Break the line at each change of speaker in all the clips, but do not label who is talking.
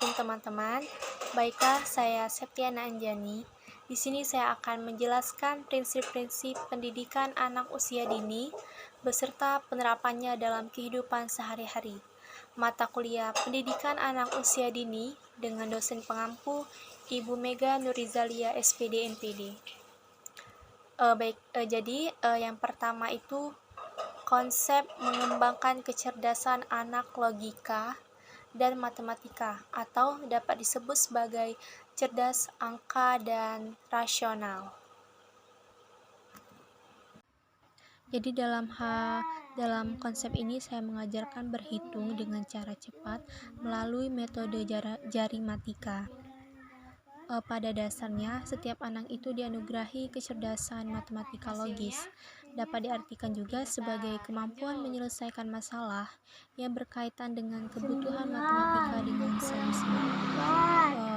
Assalamualaikum teman-teman. Baiklah, saya Septiana Anjani. Di sini saya akan menjelaskan prinsip-prinsip pendidikan anak usia dini beserta penerapannya dalam kehidupan sehari-hari. Mata kuliah Pendidikan Anak Usia Dini dengan dosen pengampu Ibu Mega Nurizalia SPD NPD. Yang pertama itu konsep mengembangkan kecerdasan anak logika dan matematika, atau dapat disebut sebagai cerdas angka dan rasional. Jadi dalam konsep ini saya mengajarkan berhitung dengan cara cepat melalui metode jari matika. Pada dasarnya, setiap anak itu dianugerahi kecerdasan matematika logis. Dapat diartikan juga sebagai kemampuan menyelesaikan masalah yang berkaitan dengan kebutuhan matematika dengan solusi.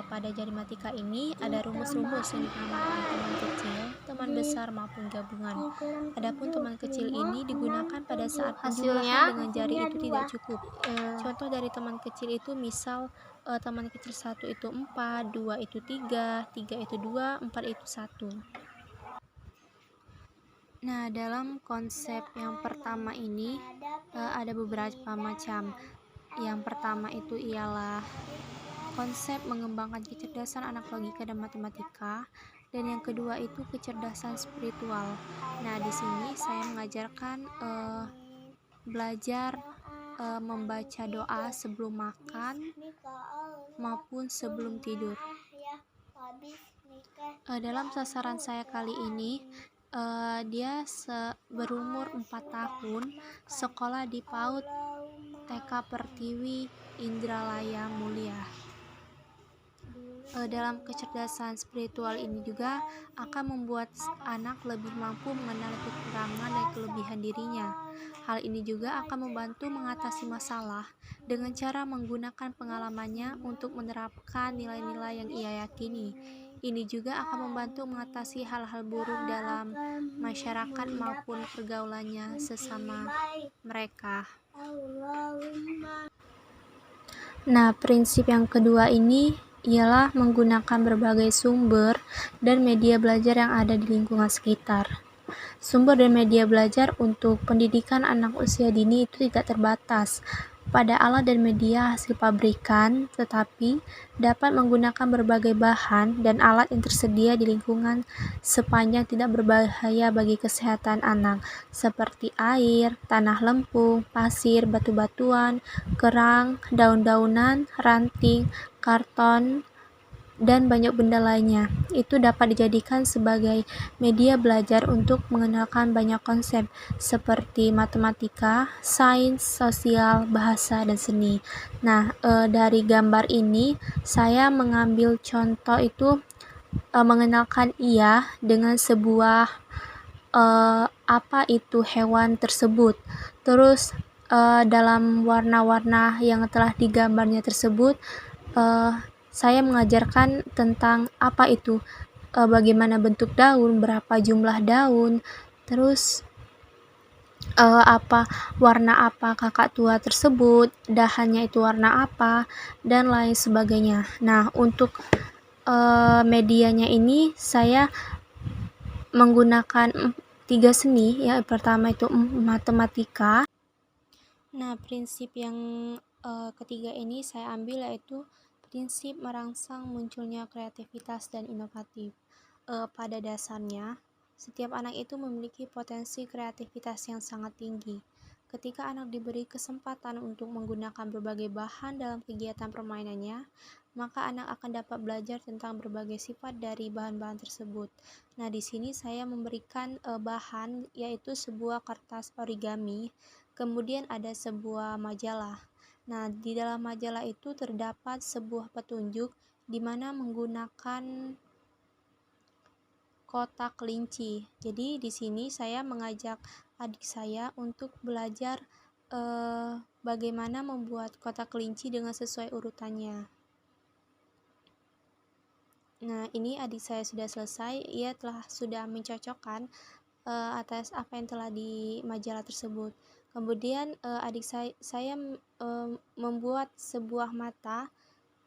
Pada jari matika ini ada rumus-rumus yang dipahami oleh teman kecil, teman besar maupun gabungan. Adapun teman kecil ini digunakan pada saat penjumlahan dengan jari itu tidak cukup. Contoh dari teman kecil itu misal teman kecil 1 itu 4, 2 itu 3, 3 itu 2, 4 itu 1. Nah, dalam konsep yang pertama ini ada beberapa macam. Yang pertama itu ialah konsep mengembangkan kecerdasan anak logika dan matematika, dan yang kedua itu kecerdasan spiritual. Nah, di sini saya mengajarkan belajar membaca doa sebelum makan maupun sebelum tidur. Dalam sasaran saya kali ini dia berumur 4 tahun, sekolah di PAUD TK Pertiwi Indralaya Mulia. Dalam kecerdasan spiritual ini juga akan membuat anak lebih mampu mengenali kekurangan dan kelebihan dirinya. Hal ini juga akan membantu mengatasi masalah dengan cara menggunakan pengalamannya untuk menerapkan nilai-nilai yang ia yakini. Ini juga akan membantu mengatasi hal-hal buruk dalam masyarakat maupun pergaulannya sesama mereka. Nah, prinsip yang kedua ini ialah menggunakan berbagai sumber dan media belajar yang ada di lingkungan sekitar. Sumber dan media belajar untuk pendidikan anak usia dini itu tidak terbatas pada alat dan media hasil pabrikan, tetapi dapat menggunakan berbagai bahan dan alat yang tersedia di lingkungan sepanjang tidak berbahaya bagi kesehatan anak, seperti air, tanah lempung, pasir, batu-batuan, kerang, daun-daunan, ranting, karton, dan banyak benda lainnya. Itu dapat dijadikan sebagai media belajar untuk mengenalkan banyak konsep seperti matematika, sains, sosial, bahasa, dan seni. Nah, dari gambar ini saya mengambil contoh itu mengenalkan ia dengan sebuah apa itu hewan tersebut. Terus dalam warna-warna yang telah digambarnya tersebut saya mengajarkan tentang apa itu, bagaimana bentuk daun, berapa jumlah daun, terus warna apa kakak tua tersebut, dahannya itu warna apa, dan lain sebagainya. Nah, untuk medianya ini saya menggunakan 3 seni. Yang pertama itu matematika. Nah, prinsip yang ketiga ini saya ambil yaitu prinsip merangsang munculnya kreativitas dan inovatif. Pada dasarnya, setiap anak itu memiliki potensi kreativitas yang sangat tinggi. Ketika anak diberi kesempatan untuk menggunakan berbagai bahan dalam kegiatan permainannya, maka anak akan dapat belajar tentang berbagai sifat dari bahan-bahan tersebut. Nah, di sini saya memberikan bahan yaitu sebuah kertas origami, kemudian ada sebuah majalah. Nah, di dalam majalah itu terdapat sebuah petunjuk di mana menggunakan kotak kelinci. Jadi di sini saya mengajak adik saya untuk belajar bagaimana membuat kotak kelinci dengan sesuai urutannya. Nah, ini adik saya sudah selesai. Ia sudah mencocokkan atas apa yang telah di majalah tersebut. Kemudian adik saya membuat sebuah mata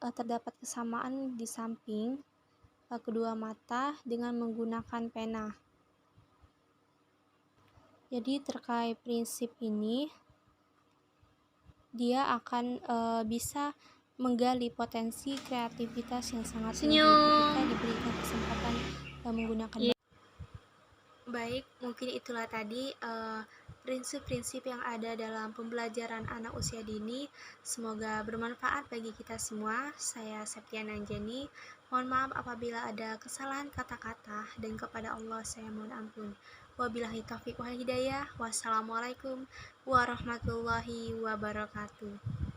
terdapat kesamaan di samping kedua mata dengan menggunakan pena. Jadi terkait prinsip ini, dia akan bisa menggali potensi kreativitas yang sangat tinggi ketika diberikan kesempatan menggunakan. Baik, mungkin itulah tadi prinsip-prinsip yang ada dalam pembelajaran anak usia dini. Semoga bermanfaat bagi kita semua. Saya Septiana Anjani. Mohon maaf apabila ada kesalahan kata-kata, dan kepada Allah saya mohon ampun. Wabillahi taufiq wal hidayah. Wassalamualaikum warahmatullahi wabarakatuh.